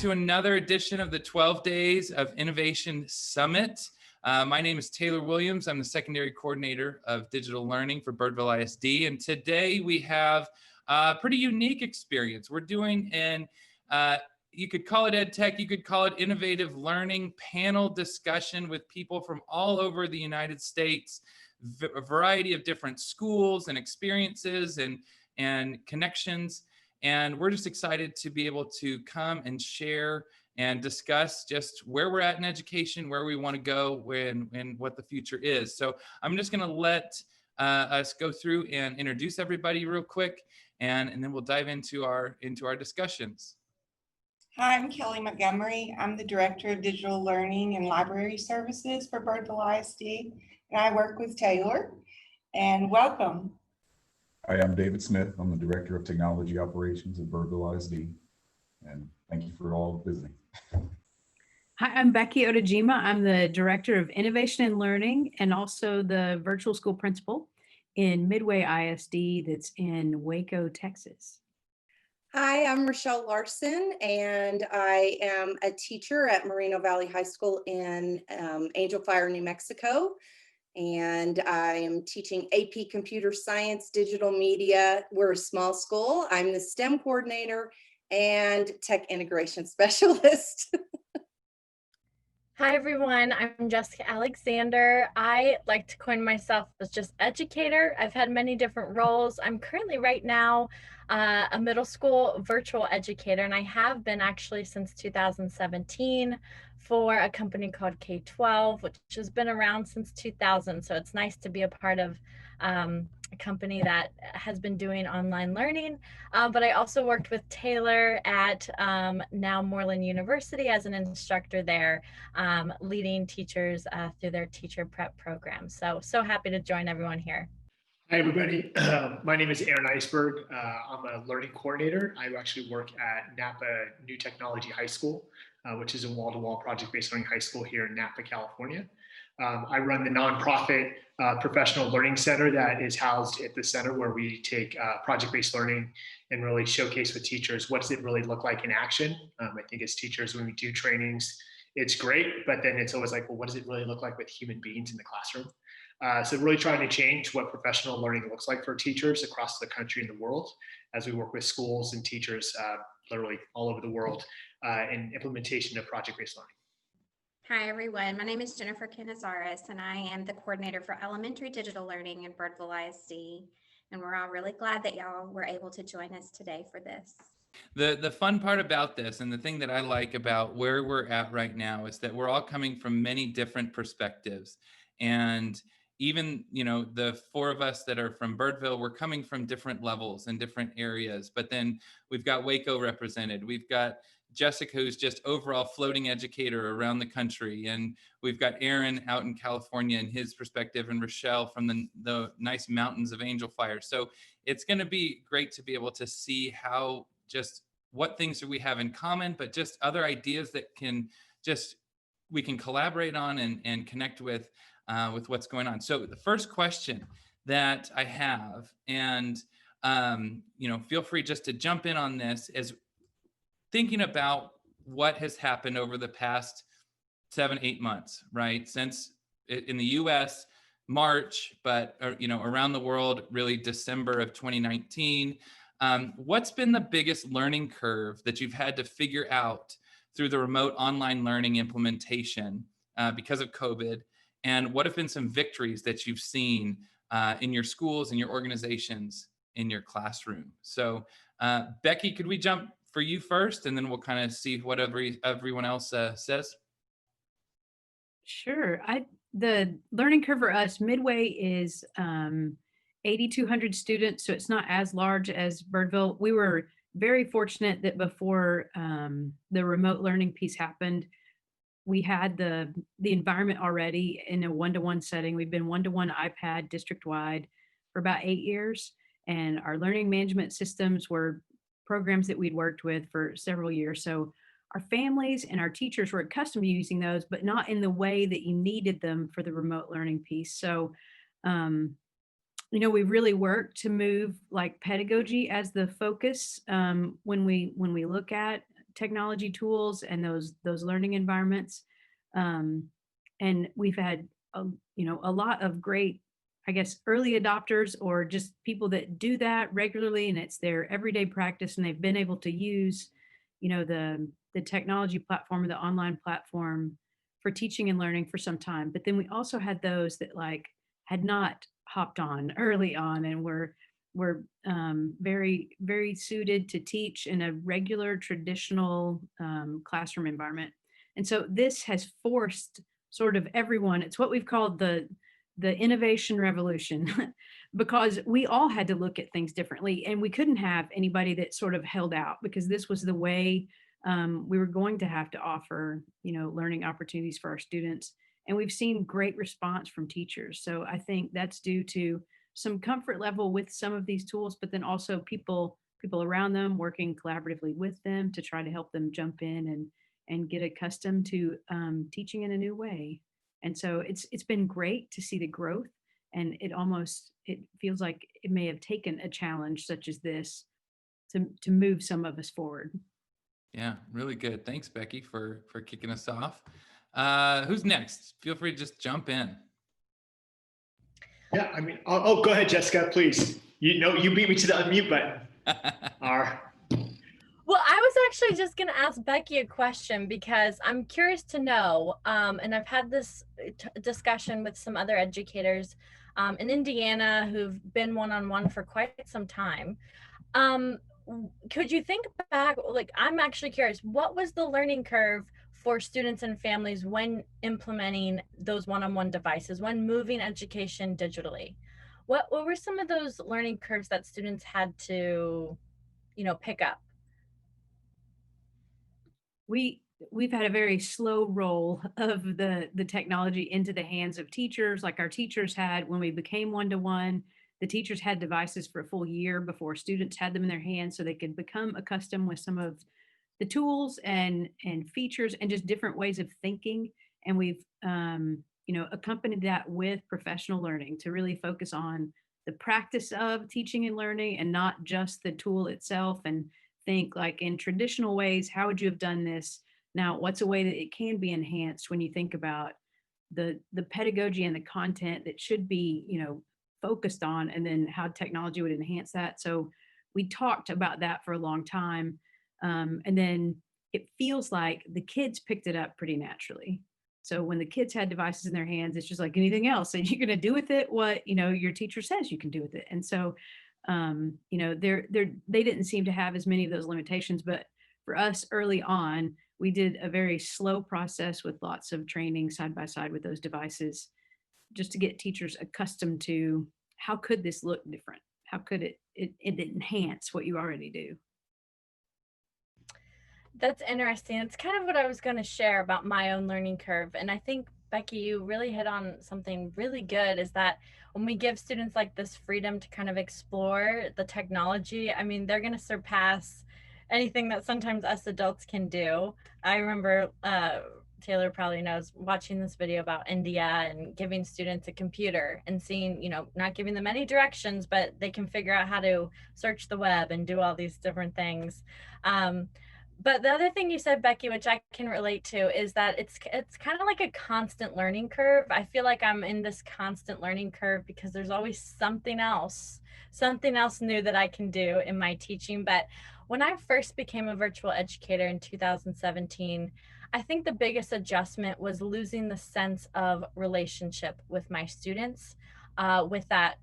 to another edition of the 12 Days of Innovation Summit. My name is Taylor Williams. I'm the secondary coordinator of digital learning for Birdville ISD. And today we have a pretty unique experience. We're doing you could call it EdTech, you could call it innovative learning panel discussion with people from all over the United States, a variety of different schools and experiences and connections. And we're just excited to be able to come and share and discuss just where we're at in education, where we want to go, and what the future is. So I'm just going to let us go through and introduce everybody real quick, and then we'll dive into our discussions. Hi, I'm Kelly Montgomery. I'm the Director of Digital Learning and Library Services for Birdville ISD, and I work with Taylor. And welcome. Hi, I'm David Smith. I'm the Director of Technology Operations at Birdville ISD, and thank you for all visiting. Hi, I'm Becky Odajima. I'm the Director of Innovation and Learning and also the Virtual School Principal in Midway ISD that's in Waco, Texas. Hi, I'm Rochelle Larson, and I am a teacher at Moreno Valley High School in Angel Fire, New Mexico. And I am teaching AP Computer Science, Digital Media. We're a small school. I'm the STEM coordinator and tech integration specialist. Hi, everyone. I'm Jessica Alexander. I like to coin myself as just educator. I've had many different roles. I'm currently right now a middle school virtual educator, and I have been actually since 2017 for a company called K-12, which has been around since 2000. So it's nice to be a part of a company that has been doing online learning. But I also worked with Taylor at now Moreland University as an instructor there, leading teachers through their teacher prep program. So happy to join everyone here. Hi, everybody. My name is Aaron Iceberg. I'm a learning coordinator. I actually work at Napa New Technology High School, which is a wall-to-wall project-based learning high school here in Napa, California. I run the nonprofit professional learning center that is housed at the center, where we take project-based learning and really showcase with teachers what does it really look like in action. I think as teachers, when we do trainings, it's great, but then it's always like, well, what does it really look like with human beings in the classroom? So really trying to change what professional learning looks like for teachers across the country and the world as we work with schools and teachers literally all over the world in implementation of project-based learning. Hi, everyone. My name is Jennifer Canizares, and I am the coordinator for elementary digital learning in Birdville ISD. And we're all really glad that y'all were able to join us today for this. The fun part about this, and the thing that I like about where we're at right now, is that we're all coming from many different perspectives. And even, the four of us that are from Birdville, we're coming from different levels and different areas. But then we've got Waco represented. We've got Jessica, who's just overall floating educator around the country. And we've got Aaron out in California and his perspective, and Rochelle from the nice mountains of Angel Fire. So it's going to be great to be able to see how just what things do we have in common, but just other ideas that we can collaborate on and connect with what's going on. So the first question that I have, and feel free just to jump in on this, is thinking about what has happened over the past 7-8 months, right? Since in the US, March, but around the world, really December of 2019. What's been the biggest learning curve that you've had to figure out through the remote online learning implementation because of COVID? And what have been some victories that you've seen in your schools and your organizations in your classroom? So Becky, could we jump for you first, and then we'll kind of see what everyone else says? Sure. The learning curve for us, Midway is 8,200 students, so it's not as large as Birdville. We were very fortunate that before the remote learning piece happened, we had the environment already in a one-to-one setting. We've been one-to-one iPad district-wide for about 8 years, and our learning management systems were programs that we'd worked with for several years. So our families and our teachers were accustomed to using those, but not in the way that you needed them for the remote learning piece. So, we really worked to move like pedagogy as the focus when we look at technology tools and those learning environments. And we've had a lot of great, I guess, early adopters or just people that do that regularly, and it's their everyday practice, and they've been able to use, the technology platform or the online platform for teaching and learning for some time. But then we also had those that like had not hopped on early on and were very, very suited to teach in a regular traditional classroom environment. And so this has forced sort of everyone, it's what we've called the innovation revolution, because we all had to look at things differently, and we couldn't have anybody that sort of held out, because this was the way we were going to have to offer, learning opportunities for our students. And we've seen great response from teachers. So I think that's due to some comfort level with some of these tools, but then also people around them working collaboratively with them to try to help them jump in and get accustomed to teaching in a new way. And so it's been great to see the growth, and it feels like it may have taken a challenge such as this to move some of us forward. Yeah, really good. Thanks, Becky, for kicking us off. Who's next? Feel free to just jump in. Yeah, I mean, oh, go ahead, Jessica, please. You beat me to the unmute button. Well, I was actually just going to ask Becky a question because I'm curious to know, and I've had this discussion with some other educators in Indiana who've been one-on-one for quite some time. Could you think back, like, I'm actually curious, what was the learning curve for students and families when implementing those one-on-one devices, when moving education digitally? What were some of those learning curves that students had to, pick up? We've had a very slow roll of the technology into the hands of teachers, like our teachers had when we became one-to-one. The teachers had devices for a full year before students had them in their hands, so they could become accustomed with some of the tools and features and just different ways of thinking. And we've accompanied that with professional learning to really focus on the practice of teaching and learning and not just the tool itself, and think like in traditional ways, how would you have done this? Now, what's a way that it can be enhanced when you think about the pedagogy and the content that should be, focused on, and then how technology would enhance that. So we talked about that for a long time. And then it feels like the kids picked it up pretty naturally. So when the kids had devices in their hands, it's just like anything else. And you're going to do with it what, your teacher says you can do with it. And so they didn't seem to have as many of those limitations. But for us early on, we did a very slow process with lots of training side by side with those devices, just to get teachers accustomed to how could this look different? How could it enhance what you already do? That's interesting. It's kind of what I was going to share about my own learning curve. And I think, Becky, you really hit on something really good, is that when we give students like this freedom to kind of explore the technology, I mean, they're going to surpass anything that sometimes us adults can do. I remember, Taylor probably knows, watching this video about India and giving students a computer and seeing, not giving them any directions, but they can figure out how to search the web and do all these different things. But the other thing you said, Becky, which I can relate to, is that it's kind of like a constant learning curve. I feel like I'm in this constant learning curve because there's always something else new that I can do in my teaching. But when I first became a virtual educator in 2017, I think the biggest adjustment was losing the sense of relationship with my students, with that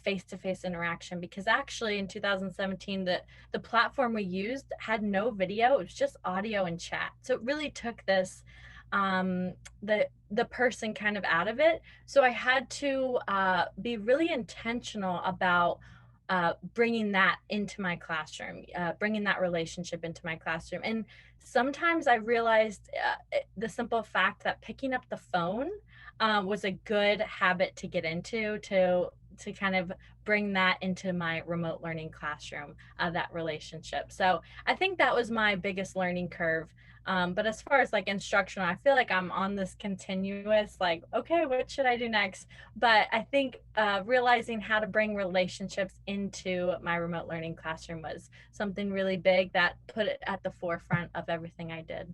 face-to-face interaction, because actually in 2017 the platform we used had no video, it was just audio and chat. So it really took this the person kind of out of it. So I had to be really intentional about bringing that into my classroom, bringing that relationship into my classroom. And sometimes I realized the simple fact that picking up the phone was a good habit to get into, to to kind of bring that into my remote learning classroom, that relationship. So I think that was my biggest learning curve. But as far as like instructional, I feel like I'm on this continuous, like, okay, what should I do next? But I think realizing how to bring relationships into my remote learning classroom was something really big that put it at the forefront of everything I did.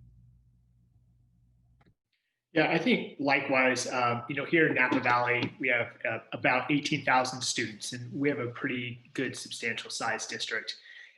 Yeah, I think likewise, here in Napa Valley, we have about 18,000 students, and we have a pretty good substantial size district.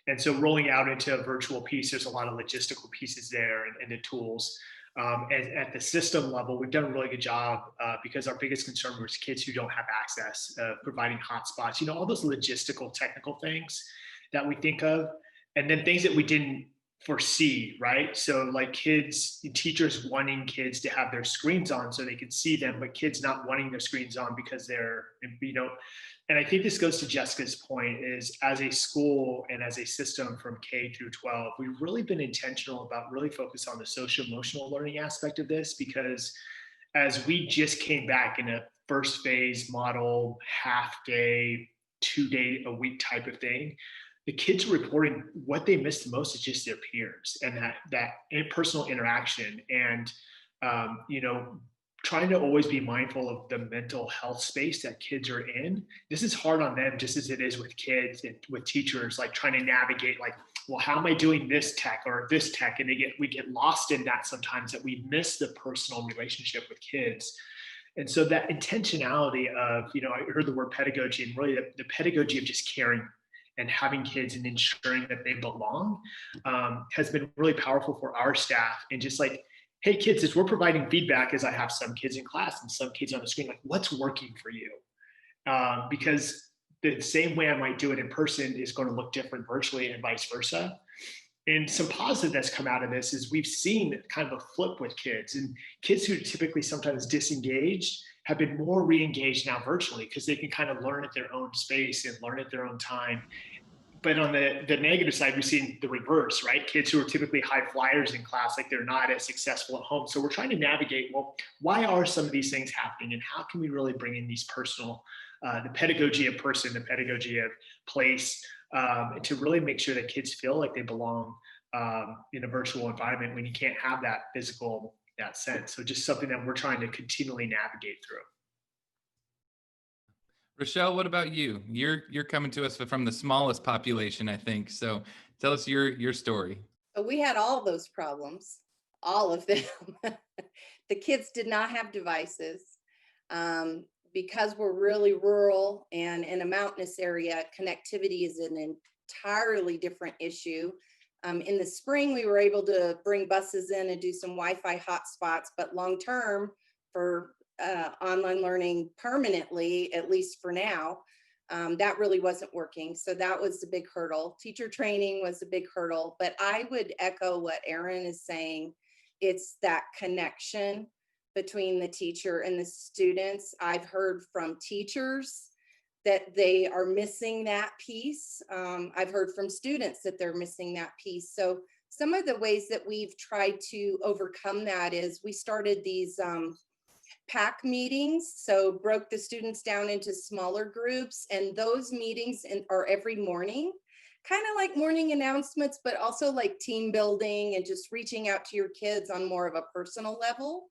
And so rolling out into a virtual piece, there's a lot of logistical pieces there and the tools. And at the system level, we've done a really good job because our biggest concern was kids who don't have access, providing hotspots, all those logistical technical things that we think of, and then things that we didn't foresee, right? So like teachers wanting kids to have their screens on so they can see them, but kids not wanting their screens on because they're, and I think this goes to Jessica's point is as a school and as a system from K through 12, we've really been intentional about really focus on the social emotional learning aspect of this, because as we just came back in a first phase model, half day, 2-day a week type of thing, the kids are reporting what they miss the most is just their peers and that personal interaction, and trying to always be mindful of the mental health space that kids are in. This is hard on them just as it is with kids and with teachers, like trying to navigate like, well, how am I doing this tech or this tech? And we get lost in that sometimes, that we miss the personal relationship with kids. And so that intentionality of, I heard the word pedagogy, and really the pedagogy of just caring and having kids and ensuring that they belong has been really powerful for our staff. And just like, hey kids, as we're providing feedback, as I have some kids in class and some kids on the screen, like what's working for you? Because the same way I might do it in person is going to look different virtually, and vice versa. And some positive that's come out of this is we've seen kind of a flip with kids, and kids who are typically sometimes disengaged have been more re-engaged now virtually, because they can kind of learn at their own space and learn at their own time. But on the negative side, we've seen the reverse, right? Kids who are typically high flyers in class, like they're not as successful at home. So we're trying to navigate, well, why are some of these things happening, and how can we really bring in these personal, the pedagogy of person, the pedagogy of place, to really make sure that kids feel like they belong in a virtual environment when you can't have that physical, that sense. So just something that we're trying to continually navigate through. Rochelle, what about you? You're coming to us from the smallest population, I think. So tell us your story. We had all those problems, all of them. The kids did not have devices. Because we're really rural and in a mountainous area, connectivity is an entirely different issue. In the spring, we were able to bring buses in and do some Wi-Fi hotspots, but long-term for online learning permanently, at least for now, that really wasn't working. So that was the big hurdle. Teacher training was a big hurdle, but I would echo what Erin is saying. It's that connection between the teacher and the students. I've heard from teachers that they are missing that piece. I've heard from students that they're missing that piece. So some of the ways that we've tried to overcome that is we started these pack meetings. So broke the students down into smaller groups, and those meetings are every morning, kind of like morning announcements, but also like team building and just reaching out to your kids on more of a personal level.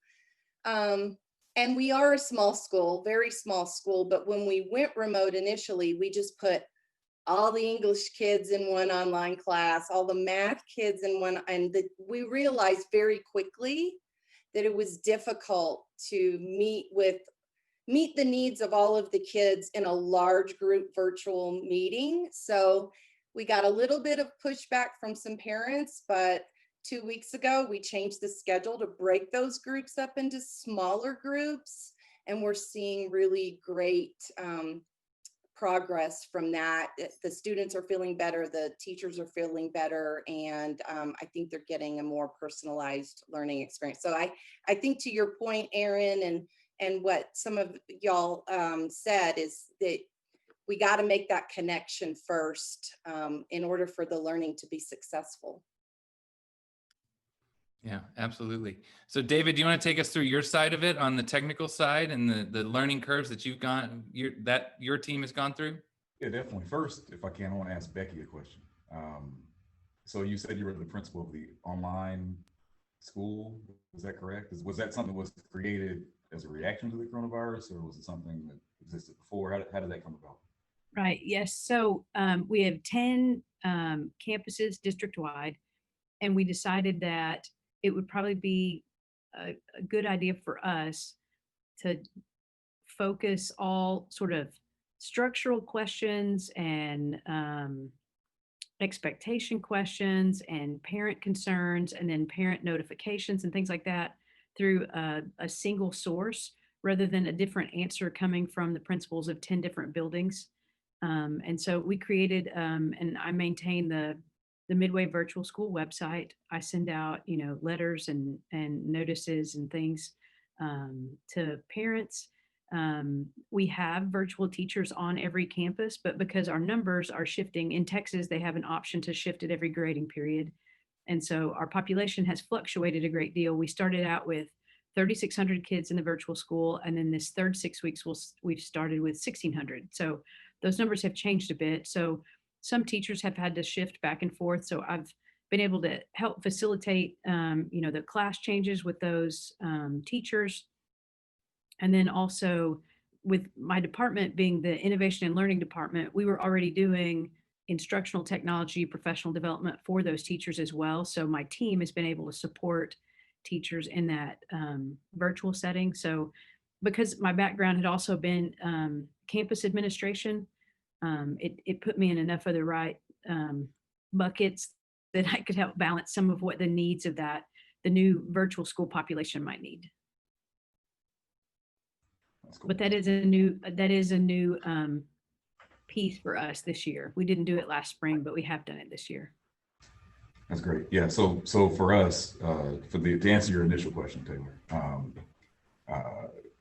And we are a small school, very small school, but when we went remote initially, we just put all the English kids in one online class, all the math kids in one, and we realized very quickly that it was difficult to meet the needs of all of the kids in a large group virtual meeting. So we got a little bit of pushback from some parents, but 2 weeks ago, we changed the schedule to break those groups up into smaller groups, and we're seeing really great progress from that. The students are feeling better, the teachers are feeling better, and I think they're getting a more personalized learning experience. So I think to your point, Erin, and what some of y'all said is that we got to make that connection first in order for the learning to be successful. Yeah, absolutely. So David, do you want to take us through your side of it on the technical side and the learning curves that you've gone, your team has gone through? Yeah, definitely. First, if I can, I want to ask Becky a question. So you said you were the principal of the online school. Was that correct? Was that something that was created as a reaction to the coronavirus, or was it something that existed before? How did that come about? Right. Yes. So we have 10 campuses district-wide, and we decided that it would probably be a good idea for us to focus all sort of structural questions and expectation questions and parent concerns and then parent notifications and things like that through a single source rather than a different answer coming from the principals of 10 different buildings. And so we created and I maintain the Midway Virtual School website. I send out, letters and notices and things to parents. We have virtual teachers on every campus, but because our numbers are shifting in Texas, they have an option to shift at every grading period. And so our population has fluctuated a great deal. We started out with 3,600 kids in the virtual school, and then this third 6 weeks, we've started with 1,600. So those numbers have changed a bit. So some teachers have had to shift back and forth. So I've been able to help facilitate, the class changes with those teachers. And then also with my department being the innovation and learning department, we were already doing instructional technology, professional development for those teachers as well. So my team has been able to support teachers in that virtual setting. So because my background had also been campus administration, it put me in enough of the right buckets that I could help balance some of what the needs of the new virtual school population might need. That's cool. But that is a new piece for us this year. We didn't do it last spring, but we have done it this year. That's great. Yeah. So for us, to answer your initial question, Taylor,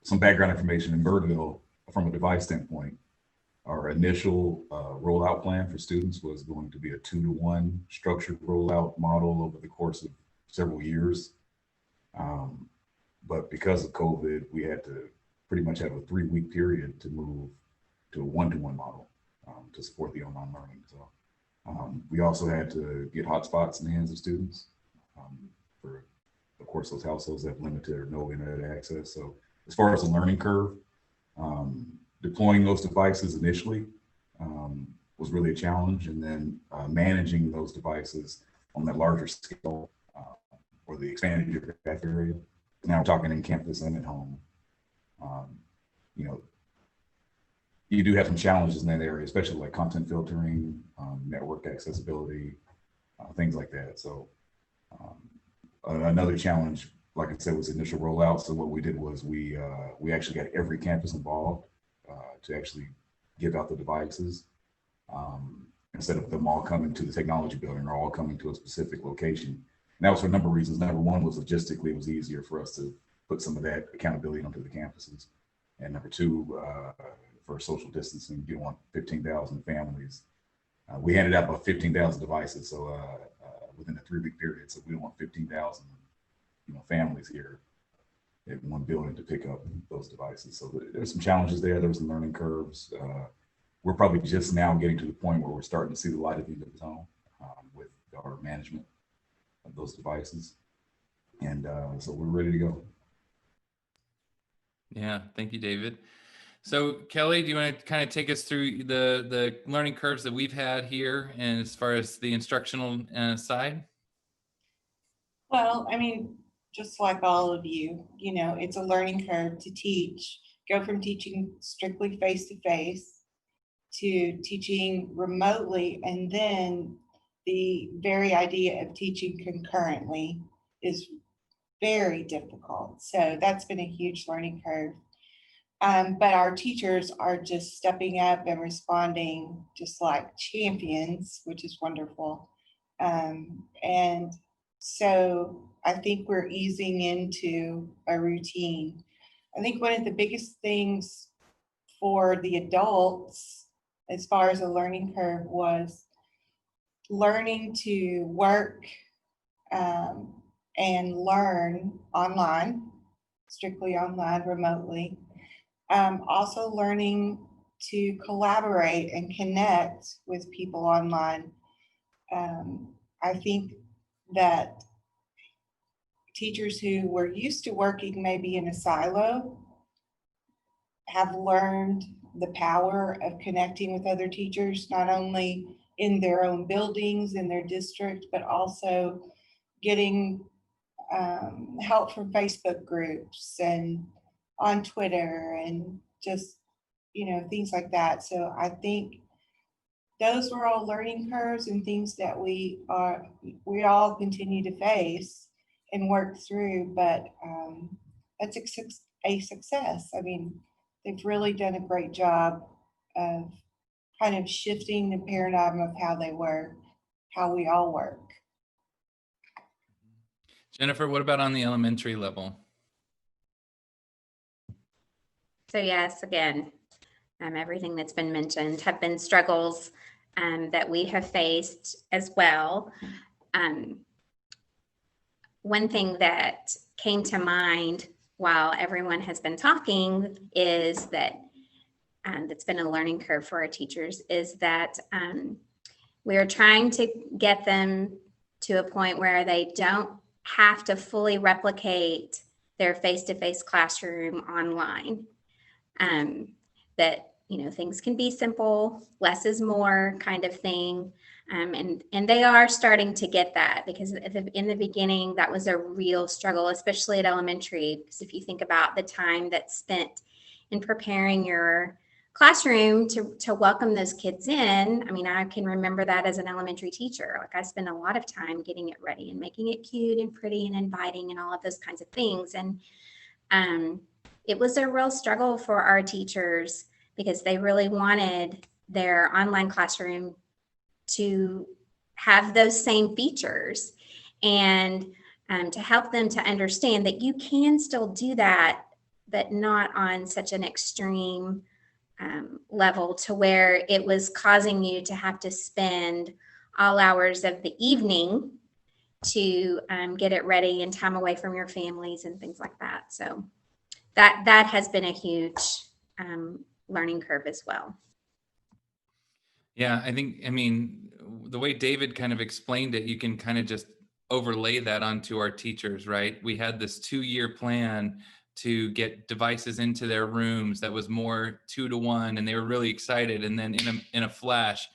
some background information in Birdville from a device standpoint. Our initial rollout plan for students was going to be a 2-to-1 structured rollout model over the course of several years. But because of COVID, we had to pretty much have a 3-week period to move to a 1-to-1 model to support the online learning. So we also had to get hotspots in the hands of students for, of course, those households that have limited or no internet access. So as far as the learning curve, deploying those devices initially was really a challenge, and then managing those devices on that larger scale or the expanded geographic area. Now we're talking in campus and at home. You do have some challenges in that area, especially like content filtering, network accessibility, things like that. So another challenge, like I said, was initial rollout. So what we did was we actually got every campus involved to actually give out the devices instead of them all coming to the technology building or all coming to a specific location. And that was for a number of reasons. Number one was logistically, it was easier for us to put some of that accountability onto the campuses. And number two, for social distancing, you don't want 15,000 families. We handed out about 15,000 devices, so within a 3-week period. So we don't want 15,000, families here in one building to pick up those devices. So there's some challenges there. There were some learning curves. We're probably just now getting to the point where we're starting to see the light at the end of the tunnel with our management of those devices. And so we're ready to go. Yeah, thank you, David. So Kelly, do you want to kind of take us through the learning curves that we've had here and as far as the instructional side? Well, just like all of you, it's a learning curve to teach, go from teaching strictly face-to-face to teaching remotely. And then the very idea of teaching concurrently is very difficult. So that's been a huge learning curve. But our teachers are just stepping up and responding just like champions, which is wonderful. And so I think we're easing into a routine. I think one of the biggest things for the adults, as far as a learning curve, was learning to work and learn online, strictly online, remotely. Also learning to collaborate and connect with people online. I think that teachers who were used to working maybe in a silo have learned the power of connecting with other teachers, not only in their own buildings, in their district, but also getting help from Facebook groups and on Twitter and just, things like that. So I think those were all learning curves and things that we all continue to face and work through, but that's a success. I mean, they've really done a great job of kind of shifting the paradigm of how they work, how we all work. Jennifer, what about on the elementary level? So yes, again, everything that's been mentioned have been struggles that we have faced as well. One thing that came to mind while everyone has been talking is that that's been a learning curve for our teachers is that we're trying to get them to a point where they don't have to fully replicate their face-to-face classroom online. That, things can be simple, less is more kind of thing. And they are starting to get that, because in the beginning, that was a real struggle, especially at elementary. Because if you think about the time that's spent in preparing your classroom to welcome those kids in, I mean, I can remember that as an elementary teacher. Like, I spent a lot of time getting it ready and making it cute and pretty and inviting and all of those kinds of things. And it was a real struggle for our teachers, because they really wanted their online classroom to have those same features, and to help them to understand that you can still do that, but not on such an extreme level to where it was causing you to have to spend all hours of the evening to get it ready and time away from your families and things like that. So that has been a huge learning curve as well. Yeah, I mean, the way David kind of explained it, you can kind of just overlay that onto our teachers, right? We had this 2-year plan to get devices into their rooms that was more 2-to-1, and they were really excited. And then in a flash,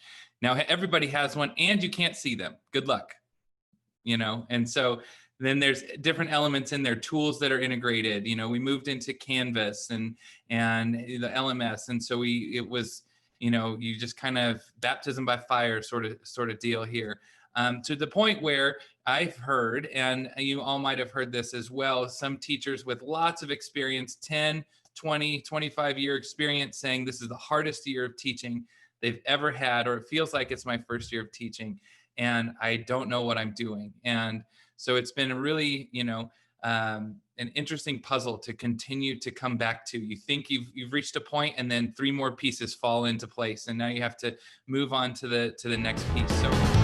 now everybody has one and you can't see them. Good luck, And so then there's different elements in there, tools that are integrated. We moved into Canvas and the LMS. And so it was, you just kind of baptism by fire sort of deal here. To the point where I've heard, and you all might have heard this as well, some teachers with lots of experience, 10, 20, 25-year experience, saying this is the hardest year of teaching they've ever had, or it feels like it's my first year of teaching, and I don't know what I'm doing. And so it's been really, an interesting puzzle to continue to come back to. You think you've reached a point, and then 3 more pieces fall into place, and now you have to move on to the next piece. So